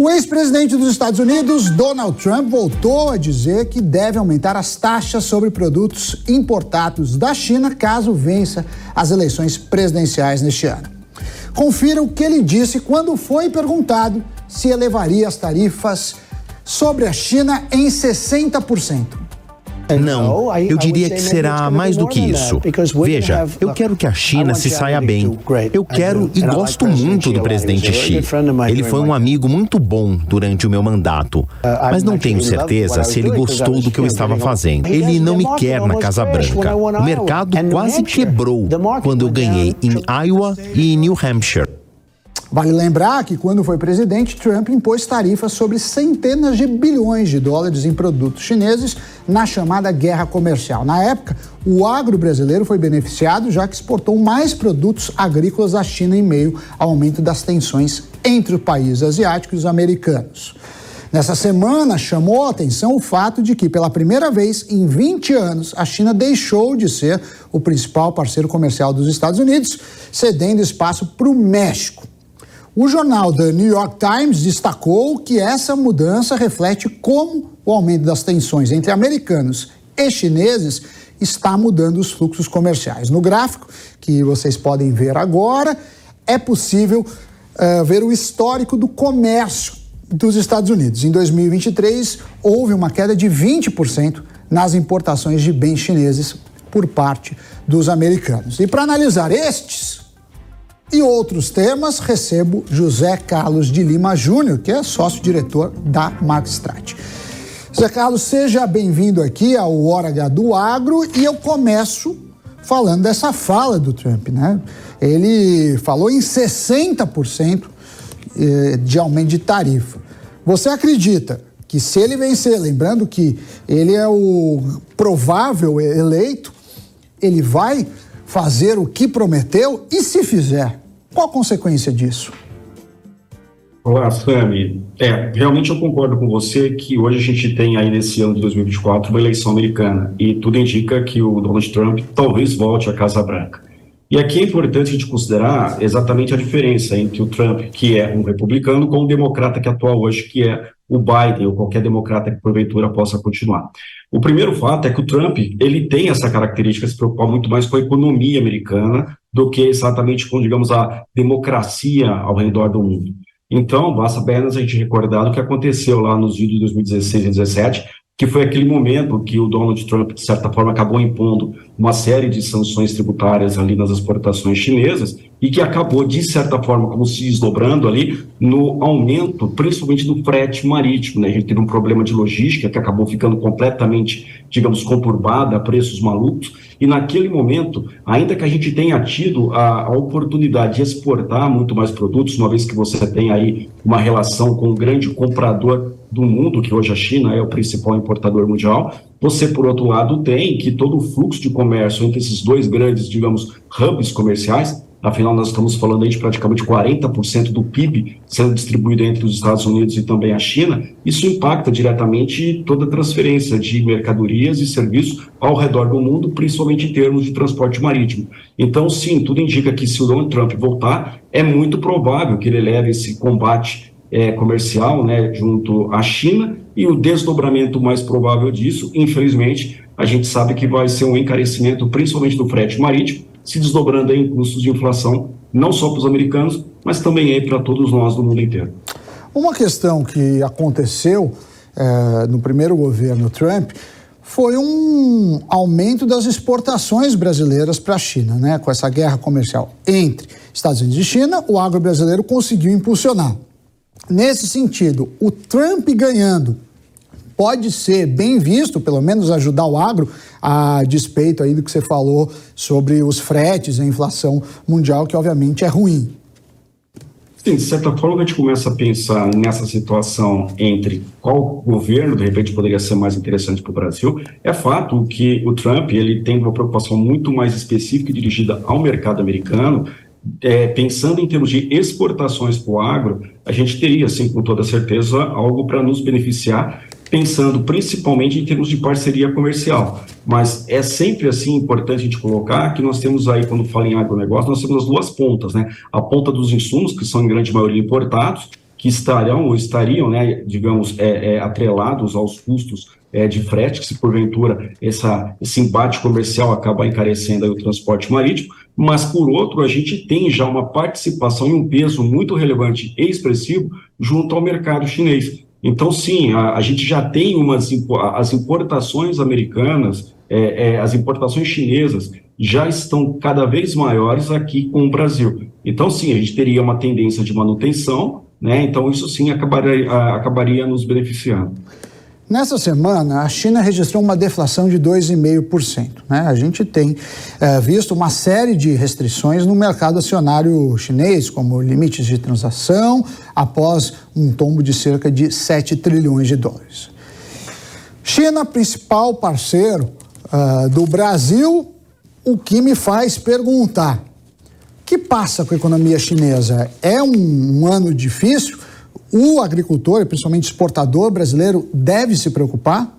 O ex-presidente dos Estados Unidos, Donald Trump, voltou a dizer que deve aumentar as taxas sobre produtos importados da China caso vença as eleições presidenciais neste ano. Confira o que ele disse quando foi perguntado se elevaria as tarifas sobre a China em 60%. Não, eu diria que será mais do que isso. Veja, eu quero que a China se saia bem. Eu quero e gosto muito do presidente Xi. Ele foi um amigo muito bom durante o meu mandato, mas não tenho certeza se ele gostou do que eu estava fazendo. Ele não me quer na Casa Branca. O mercado quase quebrou quando eu ganhei em Iowa e New Hampshire. Vale lembrar que quando foi presidente, Trump impôs tarifas sobre centenas de bilhões de dólares em produtos chineses na chamada guerra comercial. Na época, o agro brasileiro foi beneficiado, já que exportou mais produtos agrícolas à China em meio ao aumento das tensões entre os países asiáticos e os americanos. Nessa semana, chamou a atenção o fato de que, pela primeira vez em 20 anos, a China deixou de ser o principal parceiro comercial dos Estados Unidos, cedendo espaço para o México. O jornal The New York Times destacou que essa mudança reflete como o aumento das tensões entre americanos e chineses está mudando os fluxos comerciais. No gráfico, que vocês podem ver agora, é possível ver o histórico do comércio dos Estados Unidos. Em 2023, houve uma queda de 20% nas importações de bens chineses por parte dos americanos. E para analisar estes e outros temas, recebo José Carlos de Lima Júnior, que é sócio-diretor da Markstrat. José Carlos, seja bem-vindo aqui ao Hora H do Agro, e eu começo falando dessa fala do Trump, né? Ele falou em 60% de aumento de tarifa. Você acredita que, se ele vencer, lembrando que ele é o provável eleito, ele vai fazer o que prometeu? E se fizer, qual a consequência disso? Olá, Sami. Realmente eu concordo com você que hoje a gente tem aí nesse ano de 2024 uma eleição americana e tudo indica que o Donald Trump talvez volte à Casa Branca. E aqui é importante a gente considerar exatamente a diferença entre o Trump, que é um republicano, com o democrata que atua hoje, que é o Biden, ou qualquer democrata que porventura possa continuar. O primeiro fato é que o Trump, ele tem essa característica de se preocupar muito mais com a economia americana do que exatamente com, digamos, a democracia ao redor do mundo. Então, basta apenas a gente recordar o que aconteceu lá nos vídeos de 2016 e 2017, que foi aquele momento que o Donald Trump, de certa forma, acabou impondo uma série de sanções tributárias ali nas exportações chinesas e que acabou, de certa forma, como se desdobrando ali no aumento, principalmente do frete marítimo, né? A gente teve um problema de logística que acabou ficando completamente, digamos, conturbada, a preços malucos, e naquele momento, ainda que a gente tenha tido a oportunidade de exportar muito mais produtos, uma vez que você tem aí uma relação com um grande comprador do mundo, que hoje a China é o principal importador mundial, você, por outro lado, tem que todo o fluxo de comércio entre esses dois grandes, digamos, hubs comerciais, afinal nós estamos falando aí de praticamente 40% do PIB sendo distribuído entre os Estados Unidos e também a China, isso impacta diretamente toda a transferência de mercadorias e serviços ao redor do mundo, principalmente em termos de transporte marítimo. Então, sim, tudo indica que se o Donald Trump voltar, é muito provável que ele leve esse combate comercial, né, junto à China, e o desdobramento mais provável disso, infelizmente, a gente sabe que vai ser um encarecimento, principalmente do frete marítimo, se desdobrando aí em custos de inflação, não só para os americanos, mas também aí para todos nós do mundo inteiro. Uma questão que aconteceu no primeiro governo Trump foi um aumento das exportações brasileiras para a China, né? Com essa guerra comercial entre Estados Unidos e China, o agro brasileiro conseguiu impulsionar. Nesse sentido, o Trump ganhando pode ser bem visto, pelo menos ajudar o agro, a despeito aí do que você falou sobre os fretes, a inflação mundial, que obviamente é ruim. Sim, de certa forma a gente começa a pensar nessa situação entre qual governo, de repente, poderia ser mais interessante para o Brasil. É fato que o Trump ele tem uma preocupação muito mais específica e dirigida ao mercado americano. Pensando em termos de exportações para o agro, a gente teria, assim, com toda certeza, algo para nos beneficiar, pensando principalmente em termos de parceria comercial. Mas é sempre, assim, importante a gente colocar que nós temos aí, quando fala em agronegócio, nós temos as duas pontas, né? A ponta dos insumos, que são em grande maioria importados, que estariam, né, digamos, atrelados aos custos de frete, que se porventura esse embate comercial acabar encarecendo aí o transporte marítimo, mas por outro a gente tem já uma participação e um peso muito relevante e expressivo junto ao mercado chinês. Então sim, a gente já tem as importações americanas, as importações chinesas já estão cada vez maiores aqui com o Brasil. Então sim, a gente teria uma tendência de manutenção, né? Então isso sim acabaria nos beneficiando. Nessa semana, a China registrou uma deflação de 2,5%. Né? A gente tem visto uma série de restrições no mercado acionário chinês, como limites de transação, após um tombo de cerca de 7 trilhões de dólares. China, principal parceiro do Brasil, o que me faz perguntar: o que passa com a economia chinesa? É um ano difícil? O agricultor, principalmente exportador brasileiro, deve se preocupar?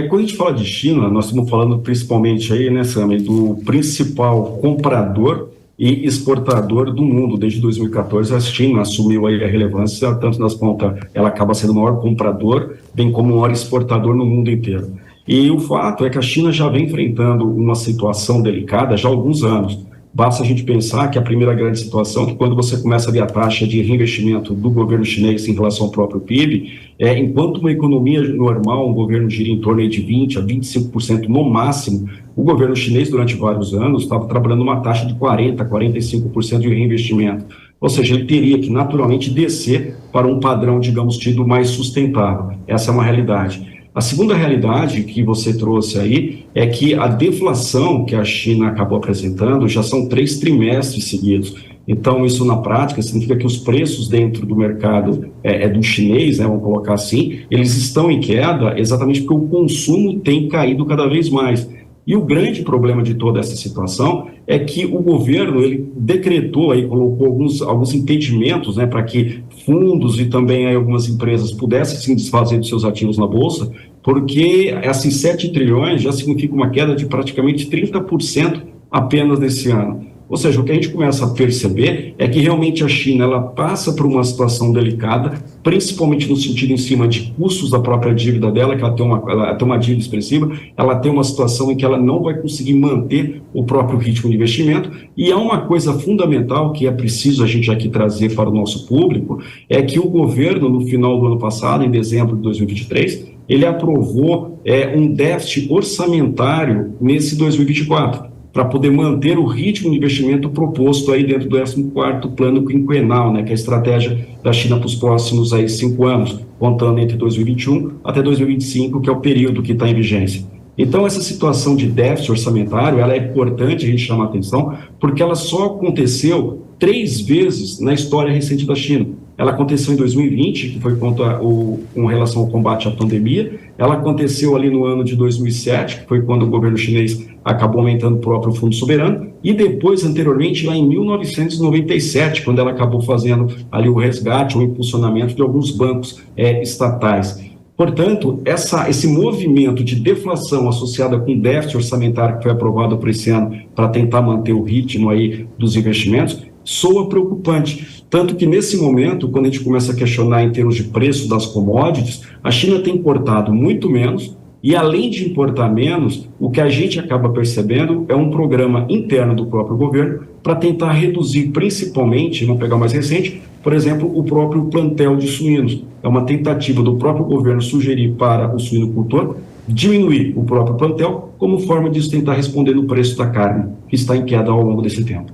Quando a gente fala de China, nós estamos falando principalmente aí, né, Sami, do principal comprador e exportador do mundo. Desde 2014, a China assumiu aí a relevância, tanto nas pontas, ela acaba sendo o maior comprador, bem como o maior exportador no mundo inteiro. E o fato é que a China já vem enfrentando uma situação delicada já há alguns anos. Basta a gente pensar que a primeira grande situação é que quando você começa a ver a taxa de reinvestimento do governo chinês em relação ao próprio PIB, enquanto uma economia normal, um governo gira em torno de 20% a 25% no máximo, o governo chinês durante vários anos estava trabalhando uma taxa de 40% a 45% de reinvestimento. Ou seja, ele teria que naturalmente descer para um padrão, digamos, tido mais sustentável. Essa é uma realidade. A segunda realidade que você trouxe aí é que a deflação que a China acabou apresentando já são 3 trimestres seguidos. Então, isso na prática significa que os preços dentro do mercado do chinês, né, vamos colocar assim, eles estão em queda exatamente porque o consumo tem caído cada vez mais. E o grande problema de toda essa situação é que o governo, ele decretou aí, colocou alguns impedimentos, né, para que fundos e também aí algumas empresas pudessem se desfazer dos seus ativos na Bolsa, porque esses 7 trilhões já significa uma queda de praticamente 30% apenas nesse ano. Ou seja, o que a gente começa a perceber é que realmente a China ela passa por uma situação delicada, principalmente no sentido em cima de custos da própria dívida dela, que ela tem uma dívida expressiva, ela tem uma situação em que ela não vai conseguir manter o próprio ritmo de investimento, e há uma coisa fundamental que é preciso a gente aqui trazer para o nosso público, é que o governo, no final do ano passado, em dezembro de 2023, ele aprovou um déficit orçamentário nesse 2024, para poder manter o ritmo de investimento proposto aí dentro do 14º plano quinquenal, né, que é a estratégia da China para os próximos aí 5 anos, contando entre 2021 até 2025, que é o período que está em vigência. Então, essa situação de déficit orçamentário, ela é importante a gente chamar a atenção, porque ela só aconteceu 3 vezes na história recente da China. Ela aconteceu em 2020, que foi com relação ao combate à pandemia. Ela aconteceu ali no ano de 2007, que foi quando o governo chinês acabou aumentando o próprio fundo soberano. E depois, anteriormente, lá em 1997, quando ela acabou fazendo ali o resgate, o impulsionamento de alguns bancos estatais. Portanto, esse movimento de deflação associada com o déficit orçamentário que foi aprovado por esse ano para tentar manter o ritmo aí dos investimentos, soa preocupante. Tanto que nesse momento, quando a gente começa a questionar em termos de preço das commodities, a China tem importado muito menos e, além de importar menos, o que a gente acaba percebendo é um programa interno do próprio governo para tentar reduzir, principalmente, vamos pegar o mais recente, por exemplo, o próprio plantel de suínos. É uma tentativa do próprio governo sugerir para o suinocultor diminuir o próprio plantel como forma de tentar responder no preço da carne, que está em queda ao longo desse tempo.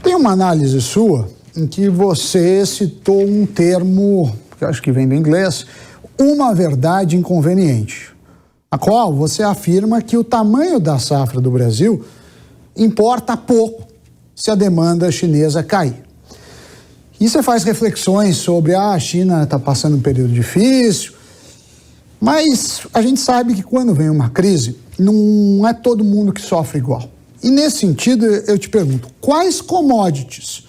Tem uma análise sua em que você citou um termo, que eu acho que vem do inglês, uma verdade inconveniente, a qual você afirma que o tamanho da safra do Brasil importa pouco se a demanda chinesa cair. E você faz reflexões sobre a China está passando um período difícil, mas a gente sabe que quando vem uma crise, não é todo mundo que sofre igual. E nesse sentido, eu te pergunto, quais commodities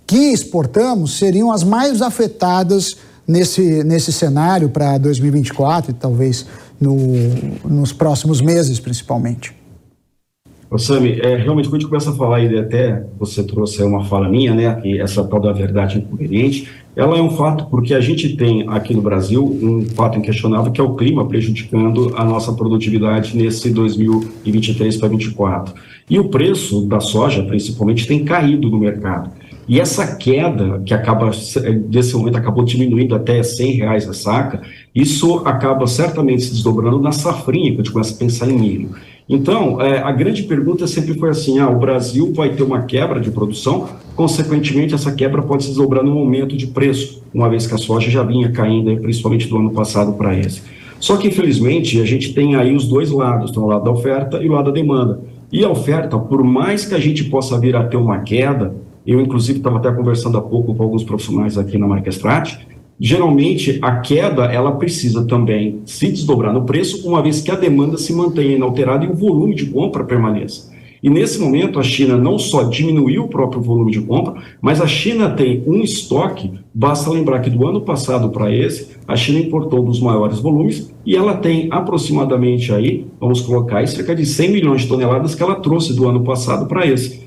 que exportamos seriam as mais afetadas nesse cenário para 2024 e talvez nos próximos meses, principalmente? Sami, realmente quando a gente começa a falar, e até você trouxe aí uma fala minha, né, que essa tal da verdade inconveniente, ela é um fato porque a gente tem aqui no Brasil um fato inquestionável que é o clima prejudicando a nossa produtividade nesse 2023 para 2024. E o preço da soja, principalmente, tem caído no mercado. E essa queda, que acaba, desse momento, acabou diminuindo até R$100 a saca, isso acaba certamente se desdobrando na safrinha, que a gente começa a pensar em milho. Então, a grande pergunta sempre foi assim, o Brasil vai ter uma quebra de produção, consequentemente essa quebra pode se desdobrar num aumento de preço, uma vez que a soja já vinha caindo, principalmente do ano passado para esse. Só que, infelizmente, a gente tem aí os dois lados, tem o lado da oferta e o lado da demanda. E a oferta, por mais que a gente possa vir a ter uma queda, eu inclusive estava até conversando há pouco com alguns profissionais aqui na Marquestrate, geralmente a queda ela precisa também se desdobrar no preço, uma vez que a demanda se mantenha inalterada e o volume de compra permaneça. E nesse momento a China não só diminuiu o próprio volume de compra, mas a China tem um estoque, basta lembrar que do ano passado para esse, a China importou um dos maiores volumes e ela tem aproximadamente aí, vamos colocar aí, cerca de 100 milhões de toneladas que ela trouxe do ano passado para esse.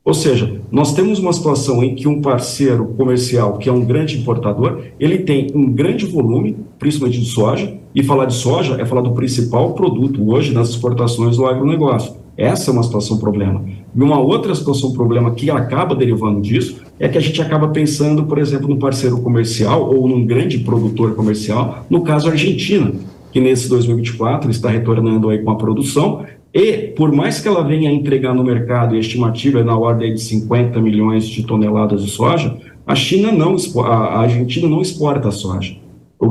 Ou seja, nós temos uma situação em que um parceiro comercial, que é um grande importador, ele tem um grande volume, principalmente de soja, e falar de soja é falar do principal produto hoje nas exportações do agronegócio. Essa é uma situação problema. E uma outra situação problema que acaba derivando disso é que a gente acaba pensando, por exemplo, num parceiro comercial ou num grande produtor comercial, no caso a Argentina, que nesse 2024 está retornando aí com a produção. E, por mais que ela venha entregar no mercado, e a estimativa é na ordem de 50 milhões de toneladas de soja, a Argentina não exporta soja.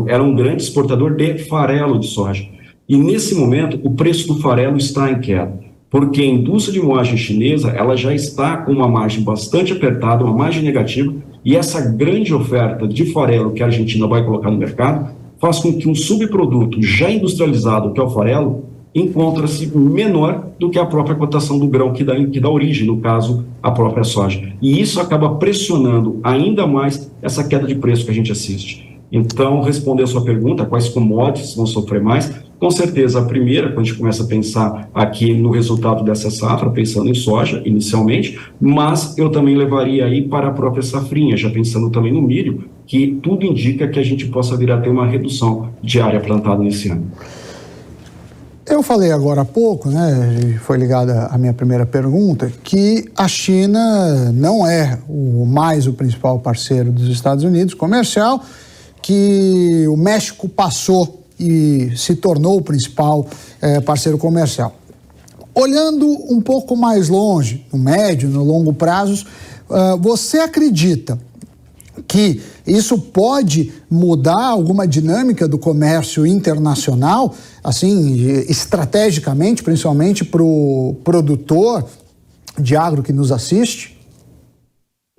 Era um grande exportador de farelo de soja. E, nesse momento, o preço do farelo está em queda, porque a indústria de moagem chinesa ela já está com uma margem bastante apertada, uma margem negativa, e essa grande oferta de farelo que a Argentina vai colocar no mercado faz com que um subproduto já industrializado, que é o farelo, encontra-se menor do que a própria cotação do grão que dá origem, no caso, a própria soja. E isso acaba pressionando ainda mais essa queda de preço que a gente assiste. Então, respondendo a sua pergunta, quais commodities vão sofrer mais? Com certeza, a primeira, quando a gente começa a pensar aqui no resultado dessa safra, pensando em soja, inicialmente, mas eu também levaria aí para a própria safrinha, já pensando também no milho, que tudo indica que a gente possa vir a ter uma redução de área plantada nesse ano. Eu falei agora há pouco, né, foi ligada à minha primeira pergunta, que a China não é o principal parceiro dos Estados Unidos comercial, que o México passou e se tornou o principal parceiro comercial. Olhando um pouco mais longe, no médio, no longo prazos, você acredita que isso pode mudar alguma dinâmica do comércio internacional, assim, estrategicamente, principalmente para o produtor de agro que nos assiste?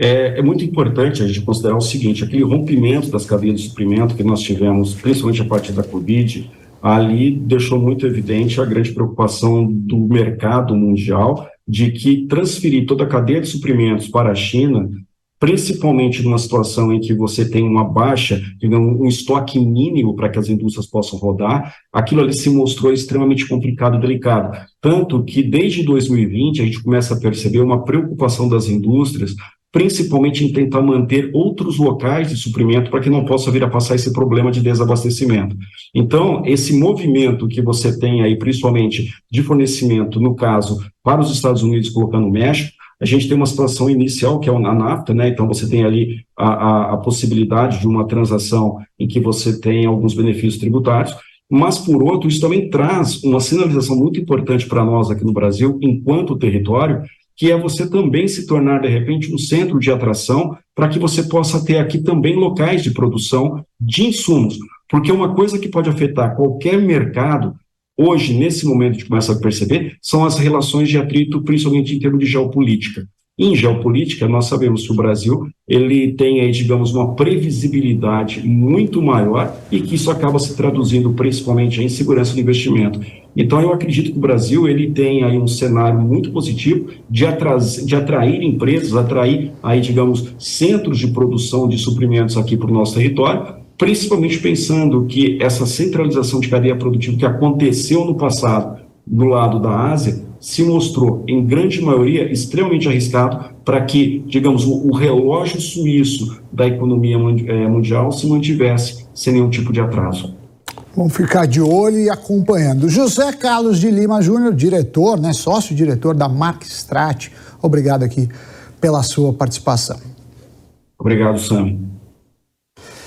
É muito importante a gente considerar o seguinte, aquele rompimento das cadeias de suprimento que nós tivemos, principalmente a partir da Covid, ali deixou muito evidente a grande preocupação do mercado mundial de que transferir toda a cadeia de suprimentos para a China, principalmente numa situação em que você tem uma baixa, digamos, um estoque mínimo para que as indústrias possam rodar, aquilo ali se mostrou extremamente complicado e delicado. Tanto que desde 2020 a gente começa a perceber uma preocupação das indústrias, principalmente em tentar manter outros locais de suprimento para que não possa vir a passar esse problema de desabastecimento. Então, esse movimento que você tem aí, principalmente de fornecimento, no caso, para os Estados Unidos colocando o México, a gente tem uma situação inicial, que é a NAFTA, né? Então você tem ali a possibilidade de uma transação em que você tem alguns benefícios tributários, mas, por outro, isso também traz uma sinalização muito importante para nós aqui no Brasil, enquanto território, que é você também se tornar, de repente, um centro de atração para que você possa ter aqui também locais de produção de insumos, porque uma coisa que pode afetar qualquer mercado, hoje, nesse momento, a gente começa a perceber, são as relações de atrito, principalmente em termos de geopolítica. Em geopolítica, nós sabemos que o Brasil ele tem aí, digamos, uma previsibilidade muito maior e que isso acaba se traduzindo principalmente em segurança do investimento. Então, eu acredito que o Brasil ele tem aí um cenário muito positivo de atrair empresas, atrair aí, digamos, centros de produção de suprimentos aqui para o nosso território, principalmente pensando que essa centralização de cadeia produtiva que aconteceu no passado do lado da Ásia se mostrou, em grande maioria, extremamente arriscado para que, digamos, o relógio suíço da economia mundial se mantivesse sem nenhum tipo de atraso. Vamos ficar de olho e acompanhando. José Carlos de Lima Júnior, diretor, sócio-diretor da Markstrat, obrigado aqui pela sua participação. Obrigado, Sami.